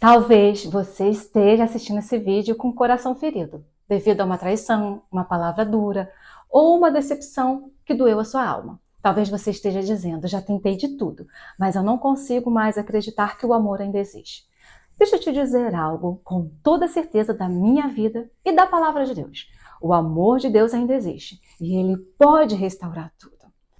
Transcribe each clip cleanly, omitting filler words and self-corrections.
Talvez você esteja assistindo esse vídeo com o coração ferido, devido a uma traição, uma palavra dura ou uma decepção que doeu a sua alma. Talvez você esteja dizendo, já tentei de tudo, mas eu não consigo mais acreditar que o amor ainda existe. Deixa eu te dizer algo com toda certeza da minha vida e da palavra de Deus. O amor de Deus ainda existe e Ele pode restaurar tudo.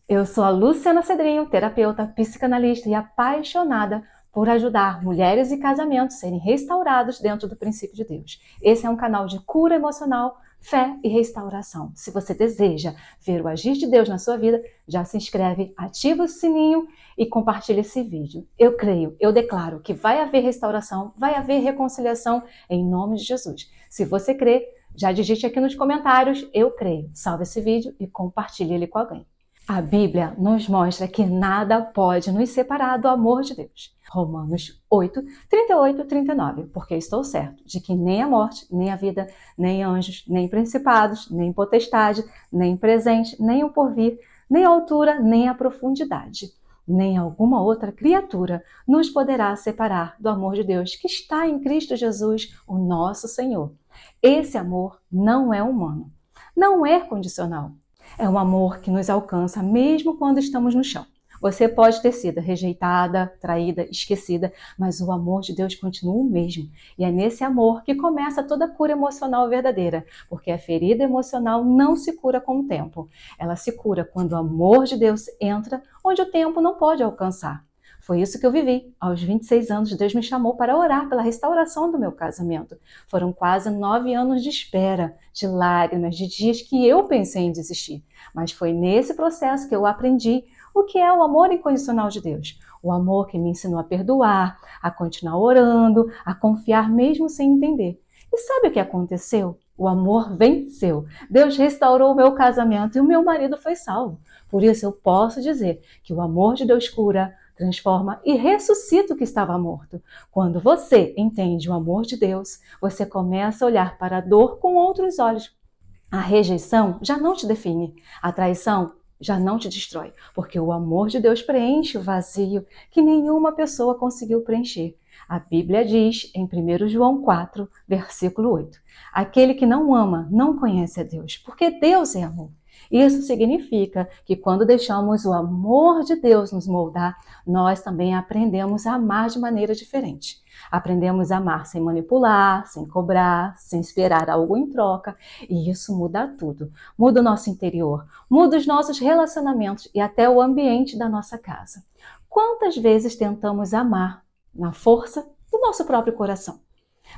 Eu sou a Luciana Cedrinho, terapeuta, psicanalista e apaixonada por ajudar mulheres e casamentos a serem restaurados dentro do princípio de Deus. Esse é um canal de cura emocional, fé e restauração. Se você deseja ver o agir de Deus na sua vida, já se inscreve, ativa o sininho e compartilha esse vídeo. Eu creio, eu declaro que vai haver restauração, vai haver reconciliação em nome de Jesus. Se você crê, já digite aqui nos comentários, eu creio. Salve esse vídeo e compartilhe ele com alguém. A Bíblia nos mostra que nada pode nos separar do amor de Deus. Romanos 8, 38 e 39. Porque estou certo de que nem a morte, nem a vida, nem anjos, nem principados, nem potestade, nem presente, nem o porvir, nem a altura, nem a profundidade, nem alguma outra criatura nos poderá separar do amor de Deus que está em Cristo Jesus, o nosso Senhor. Esse amor não é humano, não é condicional. É um amor que nos alcança mesmo quando estamos no chão. Você pode ter sido rejeitada, traída, esquecida, mas o amor de Deus continua o mesmo. E é nesse amor que começa toda a cura emocional verdadeira, porque a ferida emocional não se cura com o tempo. Ela se cura quando o amor de Deus entra onde o tempo não pode alcançar. Foi isso que eu vivi. Aos 26 anos, Deus me chamou para orar pela restauração do meu casamento. Foram quase 9 anos de espera, de lágrimas, de dias que eu pensei em desistir. Mas foi nesse processo que eu aprendi o que é o amor incondicional de Deus. O amor que me ensinou a perdoar, a continuar orando, a confiar mesmo sem entender. E sabe o que aconteceu? O amor venceu. Deus restaurou o meu casamento e o meu marido foi salvo. Por isso eu posso dizer que o amor de Deus cura, transforma e ressuscita o que estava morto. Quando você entende o amor de Deus, você começa a olhar para a dor com outros olhos. A rejeição já não te define, a traição já não te destrói, porque o amor de Deus preenche o vazio que nenhuma pessoa conseguiu preencher. A Bíblia diz em 1 João 4, versículo 8, aquele que não ama não conhece a Deus, porque Deus é amor. Isso significa que quando deixamos o amor de Deus nos moldar, nós também aprendemos a amar de maneira diferente. Aprendemos a amar sem manipular, sem cobrar, sem esperar algo em troca, e isso muda tudo. Muda o nosso interior, muda os nossos relacionamentos e até o ambiente da nossa casa. Quantas vezes tentamos amar na força do nosso próprio coração?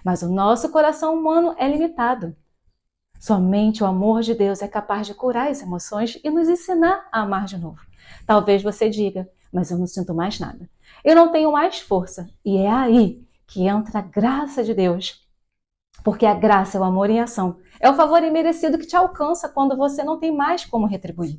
Mas o nosso coração humano é limitado. Somente o amor de Deus é capaz de curar as emoções e nos ensinar a amar de novo. Talvez você diga, mas eu não sinto mais nada. Eu não tenho mais força. E é aí que entra a graça de Deus. Porque a graça é o amor em ação. É o favor imerecido que te alcança quando você não tem mais como retribuir.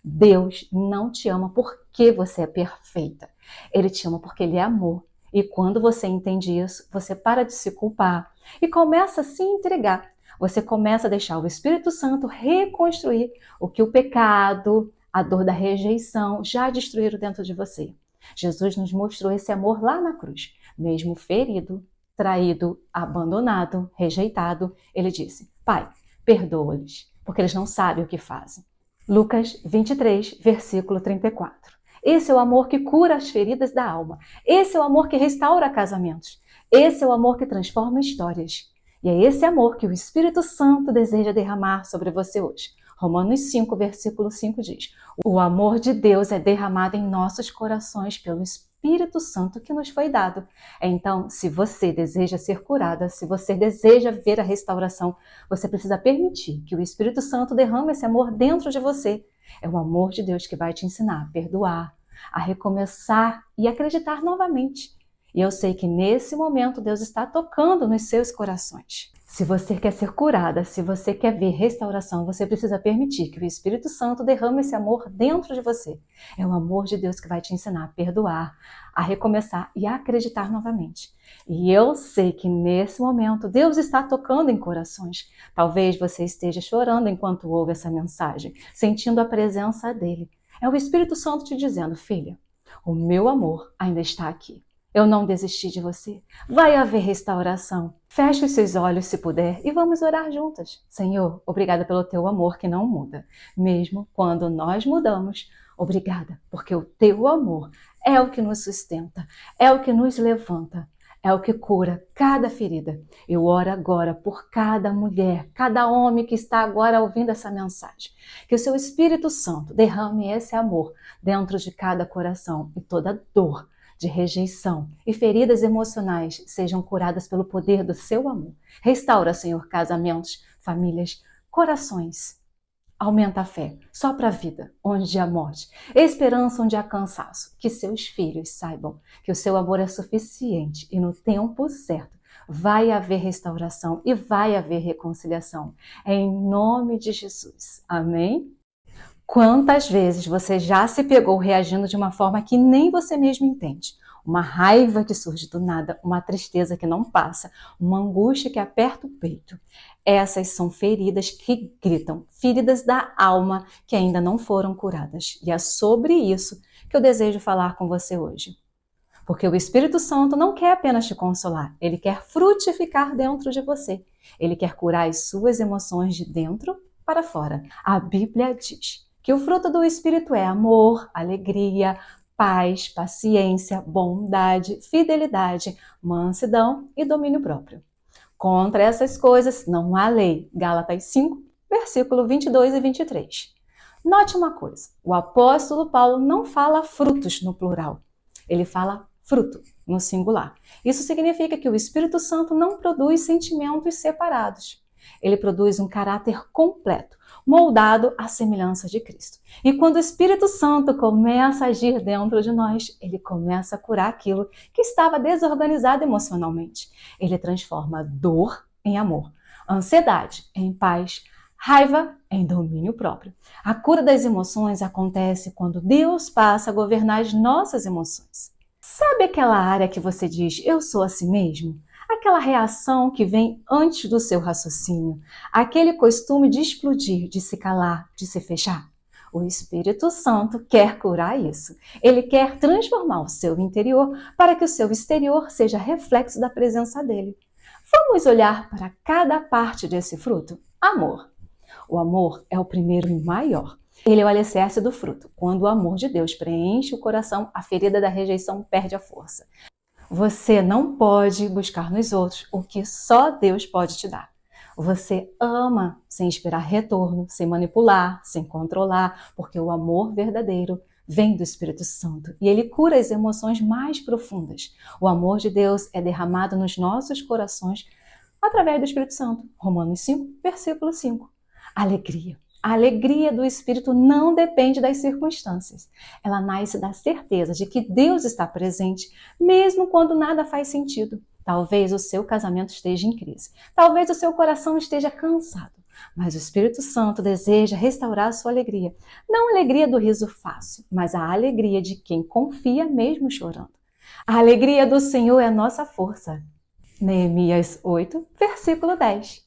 Deus não te ama porque você é perfeita. Ele te ama porque Ele é amor. E quando você entende isso, você para de se culpar e começa a se entregar. Você começa a deixar o Espírito Santo reconstruir o que o pecado, a dor da rejeição já destruíram dentro de você. Jesus nos mostrou esse amor lá na cruz. Mesmo ferido, traído, abandonado, rejeitado, ele disse, Pai, perdoa-lhes, porque eles não sabem o que fazem. Lucas 23, versículo 34. Esse é o amor que cura as feridas da alma. Esse é o amor que restaura casamentos. Esse é o amor que transforma histórias. E é esse amor que o Espírito Santo deseja derramar sobre você hoje. Romanos 5, versículo 5 diz, o amor de Deus é derramado em nossos corações pelo Espírito Santo que nos foi dado. Então, se você deseja ser curada, se você deseja ver a restauração, você precisa permitir que o Espírito Santo derrame esse amor dentro de você. É o amor de Deus que vai te ensinar a perdoar, a recomeçar e acreditar novamente. E eu sei que nesse momento Deus está tocando nos seus corações. Se você quer ser curada, se você quer ver restauração, você precisa permitir que o Espírito Santo derrame esse amor dentro de você. É o amor de Deus que vai te ensinar a perdoar, a recomeçar e a acreditar novamente. E eu sei que nesse momento Deus está tocando em corações. Talvez você esteja chorando enquanto ouve essa mensagem, sentindo a presença dele. É o Espírito Santo te dizendo, filha, o meu amor ainda está aqui. Eu não desisti de você. Vai haver restauração. Feche os seus olhos se puder e vamos orar juntas. Senhor, obrigada pelo teu amor que não muda. Mesmo quando nós mudamos, obrigada, porque o teu amor é o que nos sustenta, é o que nos levanta, é o que cura cada ferida. Eu oro agora por cada mulher, cada homem que está agora ouvindo essa mensagem. Que o seu Espírito Santo derrame esse amor dentro de cada coração e toda dor de rejeição e feridas emocionais sejam curadas pelo poder do seu amor. Restaura, Senhor, casamentos, famílias, corações. Aumenta a fé, sopra a vida onde há morte, esperança onde há cansaço. Que seus filhos saibam que o seu amor é suficiente e no tempo certo vai haver restauração e vai haver reconciliação. Em nome de Jesus. Amém? Quantas vezes você já se pegou reagindo de uma forma que nem você mesmo entende? Uma raiva que surge do nada, uma tristeza que não passa, uma angústia que aperta o peito. Essas são feridas que gritam, feridas da alma que ainda não foram curadas. E é sobre isso que eu desejo falar com você hoje. Porque o Espírito Santo não quer apenas te consolar, ele quer frutificar dentro de você. Ele quer curar as suas emoções de dentro para fora. A Bíblia diz que o fruto do Espírito é amor, alegria, paz, paciência, bondade, fidelidade, mansidão e domínio próprio. Contra essas coisas não há lei. Gálatas 5, versículo 22 e 23. Note uma coisa, o apóstolo Paulo não fala frutos no plural, ele fala fruto no singular. Isso significa que o Espírito Santo não produz sentimentos separados. Ele produz um caráter completo, moldado à semelhança de Cristo. E quando o Espírito Santo começa a agir dentro de nós, ele começa a curar aquilo que estava desorganizado emocionalmente. Ele transforma dor em amor, ansiedade em paz, raiva em domínio próprio. A cura das emoções acontece quando Deus passa a governar as nossas emoções. Sabe aquela área que você diz, eu sou assim mesmo? Aquela reação que vem antes do seu raciocínio, aquele costume de explodir, de se calar, de se fechar. O Espírito Santo quer curar isso. Ele quer transformar o seu interior para que o seu exterior seja reflexo da presença dele. Vamos olhar para cada parte desse fruto? Amor. O amor é o primeiro e maior. Ele é o alicerce do fruto. Quando o amor de Deus preenche o coração, a ferida da rejeição perde a força. Você não pode buscar nos outros o que só Deus pode te dar. Você ama sem esperar retorno, sem manipular, sem controlar, porque o amor verdadeiro vem do Espírito Santo e ele cura as emoções mais profundas. O amor de Deus é derramado nos nossos corações através do Espírito Santo. Romanos 5, versículo 5. Alegria. A alegria do Espírito não depende das circunstâncias. Ela nasce da certeza de que Deus está presente, mesmo quando nada faz sentido. Talvez o seu casamento esteja em crise. Talvez o seu coração esteja cansado. Mas o Espírito Santo deseja restaurar a sua alegria. Não a alegria do riso fácil, mas a alegria de quem confia mesmo chorando. A alegria do Senhor é a nossa força. Neemias 8, versículo 10.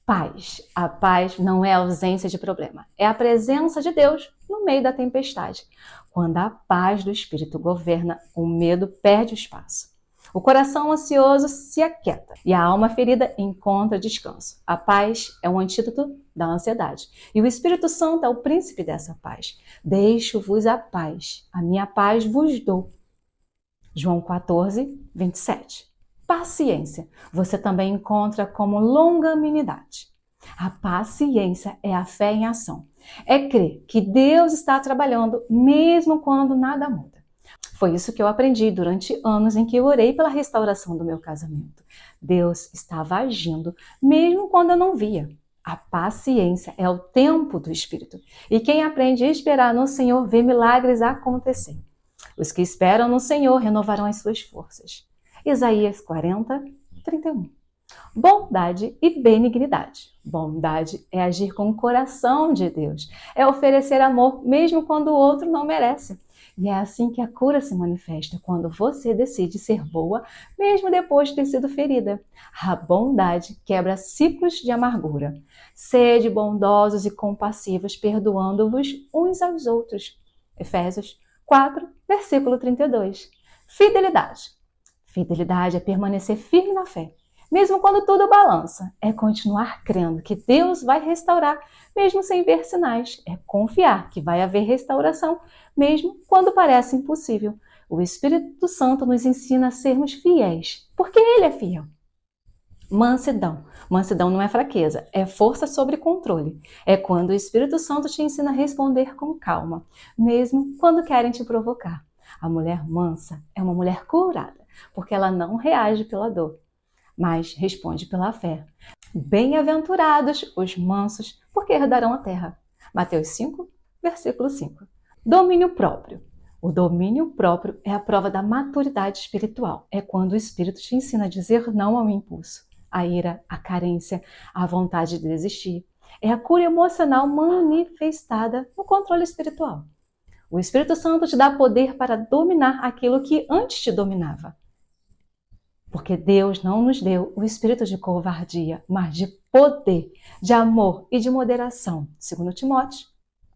Paz. A paz não é a ausência de problema, é a presença de Deus no meio da tempestade. Quando a paz do Espírito governa, o medo perde o espaço. O coração ansioso se aquieta e a alma ferida encontra descanso. A paz é um antídoto da ansiedade e o Espírito Santo é o príncipe dessa paz. Deixo-vos a paz, a minha paz vos dou. João 14, 27. Paciência, você também encontra como longanimidade. A paciência é a fé em ação. É crer que Deus está trabalhando mesmo quando nada muda. Foi isso que eu aprendi durante anos em que eu orei pela restauração do meu casamento. Deus estava agindo mesmo quando eu não via. A paciência é o tempo do Espírito. E quem aprende a esperar no Senhor vê milagres acontecer. Os que esperam no Senhor renovarão as suas forças. Isaías 40, 31. Bondade e benignidade. Bondade é agir com o coração de Deus. É oferecer amor mesmo quando o outro não merece. E é assim que a cura se manifesta, quando você decide ser boa, mesmo depois de ter sido ferida. A bondade quebra ciclos de amargura. Sede bondosos e compassivos, perdoando-vos uns aos outros. Efésios 4, versículo 32. Fidelidade. Fidelidade é permanecer firme na fé, mesmo quando tudo balança. É continuar crendo que Deus vai restaurar, mesmo sem ver sinais. É confiar que vai haver restauração, mesmo quando parece impossível. O Espírito Santo nos ensina a sermos fiéis, porque Ele é fiel. Mansidão. Mansidão não é fraqueza, é força sobre controle. É quando o Espírito Santo te ensina a responder com calma, mesmo quando querem te provocar. A mulher mansa é uma mulher curada, porque ela não reage pela dor, mas responde pela fé. Bem-aventurados os mansos, porque herdarão a terra. Mateus 5, versículo 5. Domínio próprio. O domínio próprio é a prova da maturidade espiritual. É quando o Espírito te ensina a dizer não ao impulso, à ira, à carência, à vontade de desistir. É a cura emocional manifestada no controle espiritual. O Espírito Santo te dá poder para dominar aquilo que antes te dominava. Porque Deus não nos deu o espírito de covardia, mas de poder, de amor e de moderação. 2 Timóteo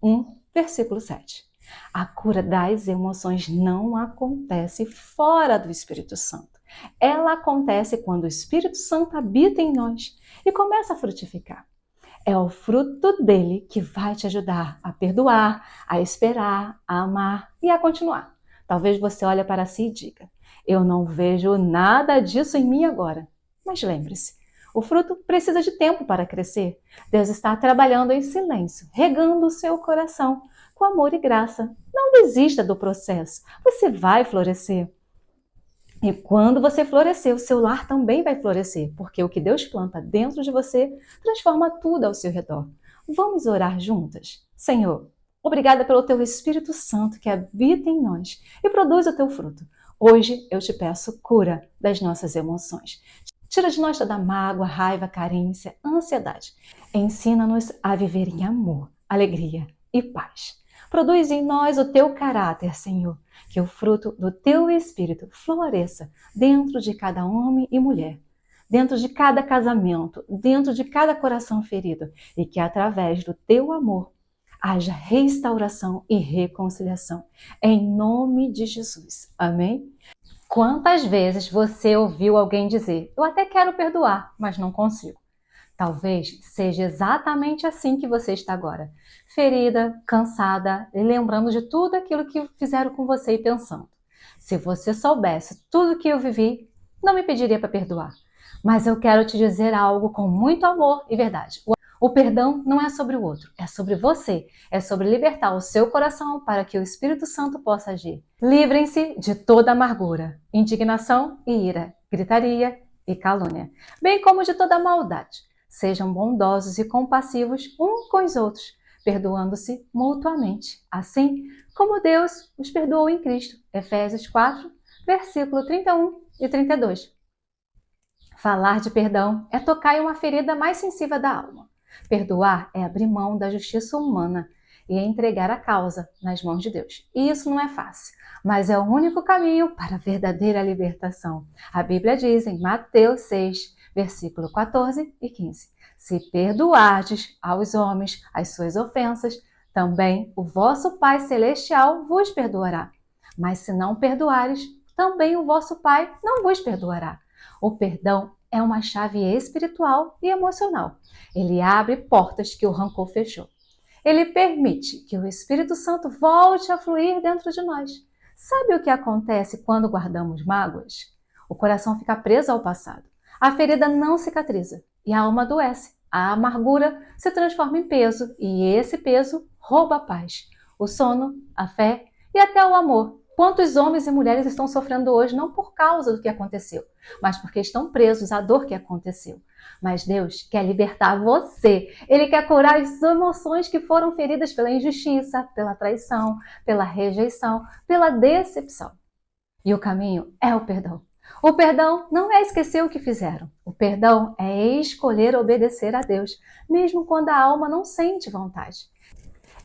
1, versículo 7. A cura das emoções não acontece fora do Espírito Santo. Ela acontece quando o Espírito Santo habita em nós e começa a frutificar. É o fruto dele que vai te ajudar a perdoar, a esperar, a amar e a continuar. Talvez você olhe para si e diga: eu não vejo nada disso em mim agora. Mas lembre-se, o fruto precisa de tempo para crescer. Deus está trabalhando em silêncio, regando o seu coração com amor e graça. Não desista do processo. Você vai florescer. E quando você florescer, o seu lar também vai florescer, porque o que Deus planta dentro de você transforma tudo ao seu redor. Vamos orar juntas? Senhor, obrigada pelo teu Espírito Santo que habita em nós e produz o teu fruto. Hoje eu te peço cura das nossas emoções. Tira de nós toda mágoa, raiva, carência, ansiedade. Ensina-nos a viver em amor, alegria e paz. Produz em nós o teu caráter, Senhor, que o fruto do teu Espírito floresça dentro de cada homem e mulher, dentro de cada casamento, dentro de cada coração ferido, e que através do teu amor haja restauração e reconciliação. Em nome de Jesus. Amém? Quantas vezes você ouviu alguém dizer: eu até quero perdoar, mas não consigo? Talvez seja exatamente assim que você está agora, ferida, cansada e lembrando de tudo aquilo que fizeram com você e pensando: se você soubesse tudo que eu vivi, não me pediria para perdoar. Mas eu quero te dizer algo com muito amor e verdade. O perdão não é sobre o outro, é sobre você. É sobre libertar o seu coração para que o Espírito Santo possa agir. Livrem-se de toda amargura, indignação e ira, gritaria e calúnia, bem como de toda maldade. Sejam bondosos e compassivos uns com os outros, perdoando-se mutuamente, assim como Deus os perdoou em Cristo. Efésios 4, versículo 31 e 32. Falar de perdão é tocar em uma ferida mais sensível da alma. Perdoar é abrir mão da justiça humana e entregar a causa nas mãos de Deus. E isso não é fácil, mas é o único caminho para a verdadeira libertação. A Bíblia diz em Mateus 6, versículo 14 e 15: se perdoardes aos homens as suas ofensas, também o vosso Pai Celestial vos perdoará. Mas se não perdoares, também o vosso Pai não vos perdoará. O perdão é uma chave espiritual e emocional. Ele abre portas que o rancor fechou. Ele permite que o Espírito Santo volte a fluir dentro de nós. Sabe o que acontece quando guardamos mágoas? O coração fica preso ao passado. A ferida não cicatriza e a alma adoece. A amargura se transforma em peso e esse peso rouba a paz, o sono, a fé e até o amor. Quantos homens e mulheres estão sofrendo hoje não por causa do que aconteceu, mas porque estão presos à dor que aconteceu. Mas Deus quer libertar você. Ele quer curar as emoções que foram feridas pela injustiça, pela traição, pela rejeição, pela decepção. E o caminho é o perdão. O perdão não é esquecer o que fizeram. O perdão é escolher obedecer a Deus, mesmo quando a alma não sente vontade.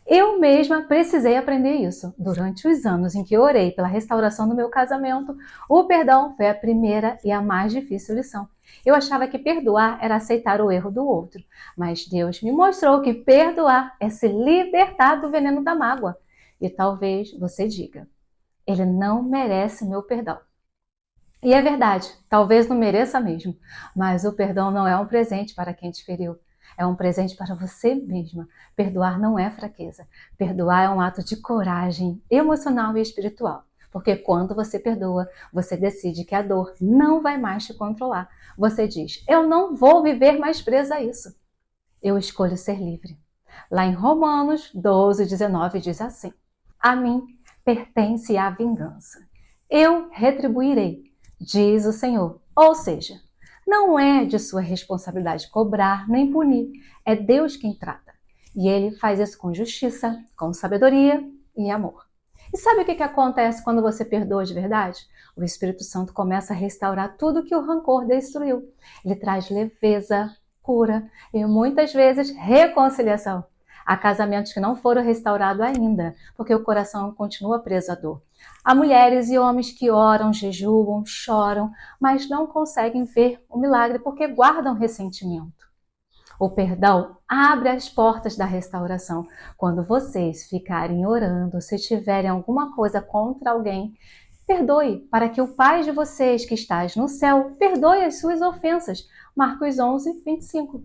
Eu mesma precisei aprender isso. Durante os anos em que orei pela restauração do meu casamento, o perdão foi a primeira e a mais difícil lição. Eu achava que perdoar era aceitar o erro do outro, mas Deus me mostrou que perdoar é se libertar do veneno da mágoa. E talvez você diga: ele não merece o meu perdão. E é verdade, talvez não mereça mesmo, mas o perdão não é um presente para quem te feriu. É um presente para você mesma. Perdoar não é fraqueza. Perdoar é um ato de coragem emocional e espiritual. Porque quando você perdoa, você decide que a dor não vai mais te controlar. Você diz, eu não vou viver mais presa a isso. Eu escolho ser livre. Lá em Romanos 12:19 diz assim, a mim pertence a vingança. Eu retribuirei, diz o Senhor. Ou seja, não é de sua responsabilidade cobrar nem punir, é Deus quem trata. E Ele faz isso com justiça, com sabedoria e amor. E sabe o que acontece quando você perdoa de verdade? O Espírito Santo começa a restaurar tudo que o rancor destruiu. Ele traz leveza, cura e muitas vezes reconciliação. Há casamentos que não foram restaurados ainda, porque o coração continua preso à dor. Há mulheres e homens que oram, jejuam, choram, mas não conseguem ver o milagre porque guardam ressentimento. O perdão abre as portas da restauração. Quando vocês ficarem orando, se tiverem alguma coisa contra alguém, perdoe, para que o Pai de vocês que estás no céu perdoe as suas ofensas. Marcos 11:25.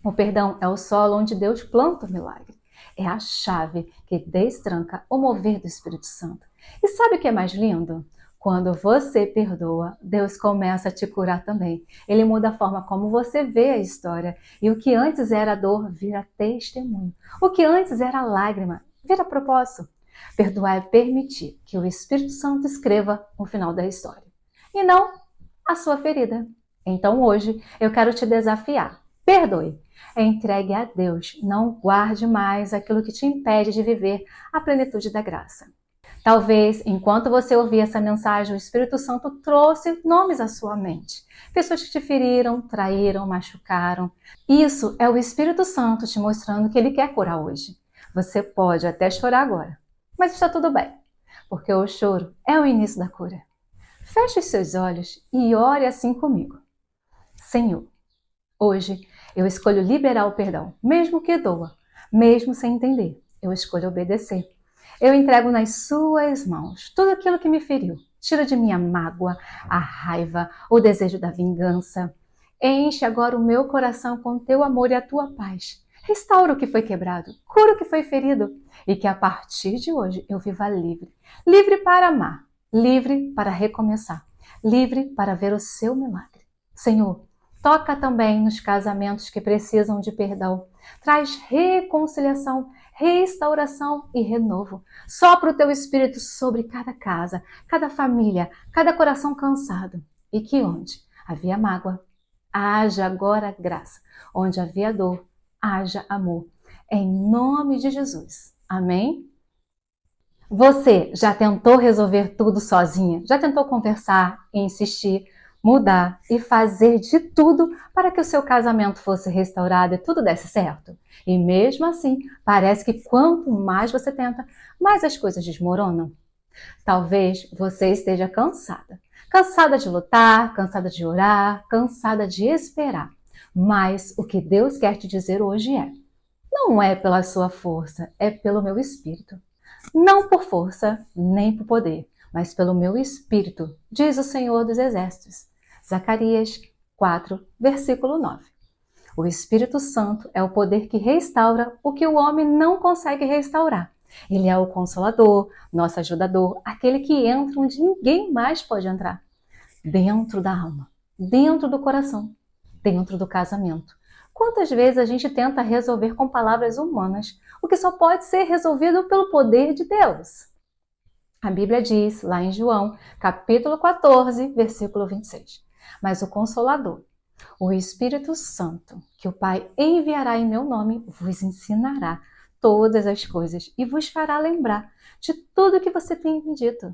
O perdão é o solo onde Deus planta o milagre. É a chave que destranca o mover do Espírito Santo. E sabe o que é mais lindo? Quando você perdoa, Deus começa a te curar também. Ele muda a forma como você vê a história. E o que antes era dor vira testemunho. O que antes era lágrima vira propósito. Perdoar é permitir que o Espírito Santo escreva o final da história. E não a sua ferida. Então hoje eu quero te desafiar. Perdoe. Entregue a Deus. Não guarde mais aquilo que te impede de viver a plenitude da graça. Talvez, enquanto você ouvia essa mensagem, o Espírito Santo trouxe nomes à sua mente. Pessoas que te feriram, traíram, machucaram. Isso é o Espírito Santo te mostrando que Ele quer curar hoje. Você pode até chorar agora, mas está tudo bem, porque o choro é o início da cura. Feche os seus olhos e ore assim comigo. Senhor, hoje eu escolho liberar o perdão, mesmo que doa, mesmo sem entender. Eu escolho obedecer. Eu entrego nas suas mãos tudo aquilo que me feriu. Tira de mim a mágoa, a raiva, o desejo da vingança. Enche agora o meu coração com teu amor e a tua paz. Restaura o que foi quebrado, cura o que foi ferido e que a partir de hoje eu viva livre. Livre para amar, livre para recomeçar, livre para ver o seu milagre. Senhor, toca também nos casamentos que precisam de perdão. Traz reconciliação, restauração e renovo. Sopra o teu espírito sobre cada casa, cada família, cada coração cansado. E que onde havia mágoa, haja agora graça. Onde havia dor, haja amor. Em nome de Jesus. Amém? Você já tentou resolver tudo sozinha? Já tentou conversar, insistir, mudar e fazer de tudo para que o seu casamento fosse restaurado e tudo desse certo? E mesmo assim, parece que quanto mais você tenta, mais as coisas desmoronam. Talvez você esteja cansada. Cansada de lutar, cansada de orar, cansada de esperar. Mas o que Deus quer te dizer hoje é: não é pela sua força, é pelo meu espírito. Não por força, nem por poder, mas pelo meu espírito, diz o Senhor dos Exércitos. Zacarias 4, versículo 9. O Espírito Santo é o poder que restaura o que o homem não consegue restaurar. Ele é o Consolador, nosso ajudador, aquele que entra onde ninguém mais pode entrar. Dentro da alma, dentro do coração, dentro do casamento. Quantas vezes a gente tenta resolver com palavras humanas o que só pode ser resolvido pelo poder de Deus? A Bíblia diz, lá em João, capítulo 14, versículo 26. Mas o Consolador, o Espírito Santo, que o Pai enviará em meu nome, vos ensinará todas as coisas e vos fará lembrar de tudo que você tem me dito.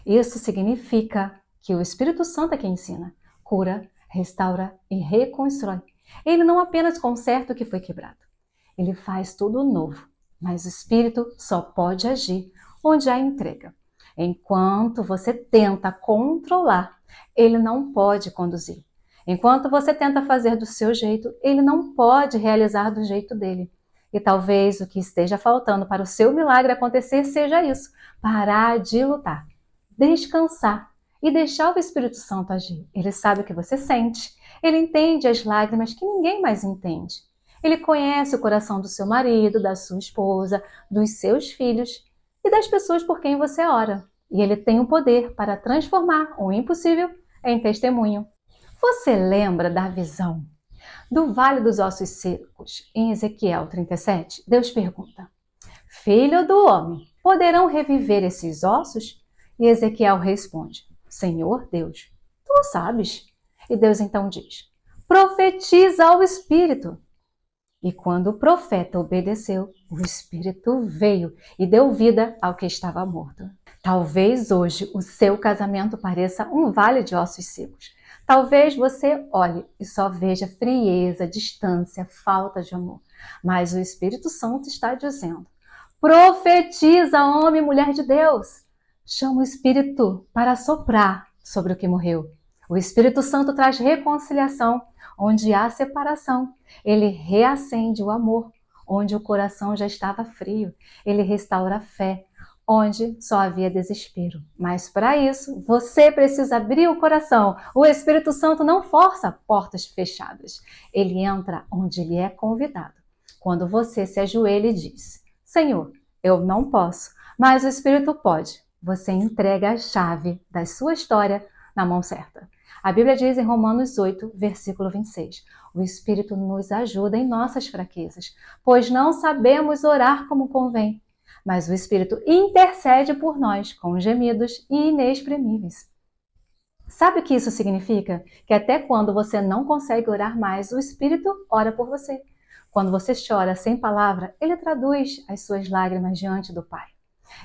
Isso significa que o Espírito Santo é quem ensina, cura, restaura e reconstrói. Ele não apenas conserta o que foi quebrado, ele faz tudo novo, mas o Espírito só pode agir onde há entrega. Enquanto você tenta controlar, ele não pode conduzir. Enquanto você tenta fazer do seu jeito, ele não pode realizar do jeito dele. E talvez o que esteja faltando para o seu milagre acontecer seja isso: parar de lutar, descansar e deixar o Espírito Santo agir. Ele sabe o que você sente, ele entende as lágrimas que ninguém mais entende. Ele conhece o coração do seu marido, da sua esposa, dos seus filhos e das pessoas por quem você ora. E ele tem o poder para transformar o impossível em testemunho. Você lembra da visão do Vale dos Ossos Secos, em Ezequiel 37? Deus pergunta: Filho do homem, poderão reviver esses ossos? E Ezequiel responde: Senhor Deus, tu sabes. E Deus então diz: profetiza ao Espírito. E quando o profeta obedeceu, o Espírito veio e deu vida ao que estava morto. Talvez hoje o seu casamento pareça um vale de ossos secos. Talvez você olhe e só veja frieza, distância, falta de amor. Mas o Espírito Santo está dizendo: profetiza, homem e mulher de Deus. Chama o Espírito para soprar sobre o que morreu. O Espírito Santo traz reconciliação. Onde há separação, ele reacende o amor. Onde o coração já estava frio, ele restaura a fé. Onde só havia desespero. Mas para isso, você precisa abrir o coração. O Espírito Santo não força portas fechadas. Ele entra onde ele é convidado. Quando você se ajoelha e diz: Senhor, eu não posso, mas o Espírito pode. Você entrega a chave da sua história na mão certa. A Bíblia diz em Romanos 8, versículo 26, o Espírito nos ajuda em nossas fraquezas, pois não sabemos orar como convém, mas o Espírito intercede por nós com gemidos inexprimíveis. Sabe o que isso significa? Que até quando você não consegue orar mais, o Espírito ora por você. Quando você chora sem palavra, ele traduz as suas lágrimas diante do Pai.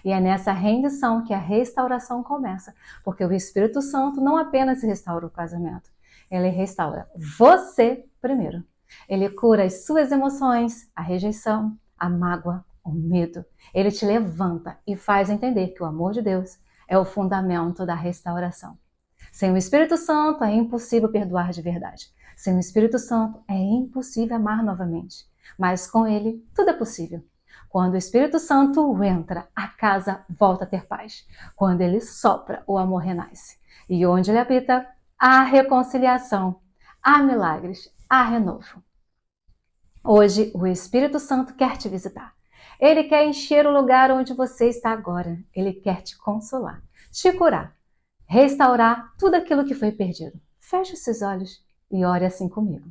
E é nessa rendição que a restauração começa, porque o Espírito Santo não apenas restaura o casamento, ele restaura você primeiro. Ele cura as suas emoções, a rejeição, a mágoa, o medo. Ele te levanta e faz entender que o amor de Deus é o fundamento da restauração. Sem o Espírito Santo é impossível perdoar de verdade. Sem o Espírito Santo é impossível amar novamente. Mas com ele tudo é possível. Quando o Espírito Santo entra, a casa volta a ter paz. Quando ele sopra, o amor renasce. E onde ele habita, há reconciliação, há milagres, há renovo. Hoje, o Espírito Santo quer te visitar. Ele quer encher o lugar onde você está agora. Ele quer te consolar, te curar, restaurar tudo aquilo que foi perdido. Feche os seus olhos e ore assim comigo.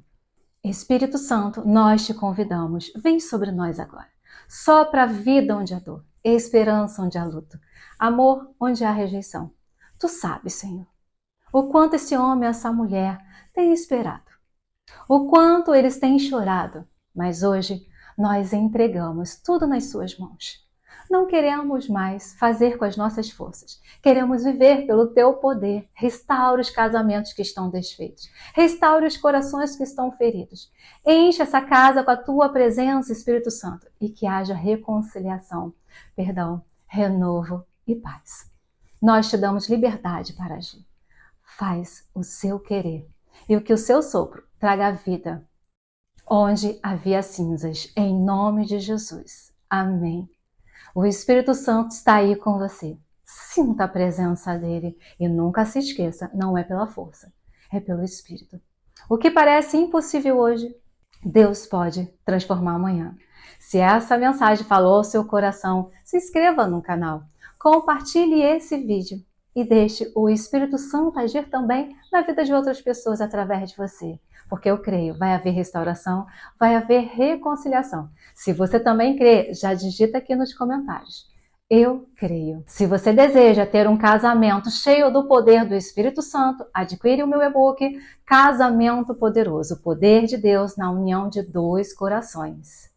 Espírito Santo, nós te convidamos. Vem sobre nós agora. Sopra a vida onde há dor, esperança onde há luto, amor onde há rejeição. Tu sabes, Senhor, o quanto esse homem e essa mulher têm esperado, o quanto eles têm chorado, mas hoje nós entregamos tudo nas suas mãos. Não queremos mais fazer com as nossas forças. Queremos viver pelo teu poder. Restaura os casamentos que estão desfeitos. Restaura os corações que estão feridos. Enche essa casa com a tua presença, Espírito Santo, e que haja reconciliação, perdão, renovo e paz. Nós te damos liberdade para agir. Faz o seu querer e o que o seu sopro traga vida onde havia cinzas, em nome de Jesus. Amém. O Espírito Santo está aí com você. Sinta a presença dele e nunca se esqueça, não é pela força, é pelo Espírito. O que parece impossível hoje, Deus pode transformar amanhã. Se essa mensagem falou ao seu coração, se inscreva no canal, compartilhe esse vídeo e deixe o Espírito Santo agir também na vida de outras pessoas através de você. Porque eu creio, vai haver restauração, vai haver reconciliação. Se você também crê, já digita aqui nos comentários. Eu creio. Se você deseja ter um casamento cheio do poder do Espírito Santo, adquire o meu e-book Casamento Poderoso, o poder de Deus na união de dois corações.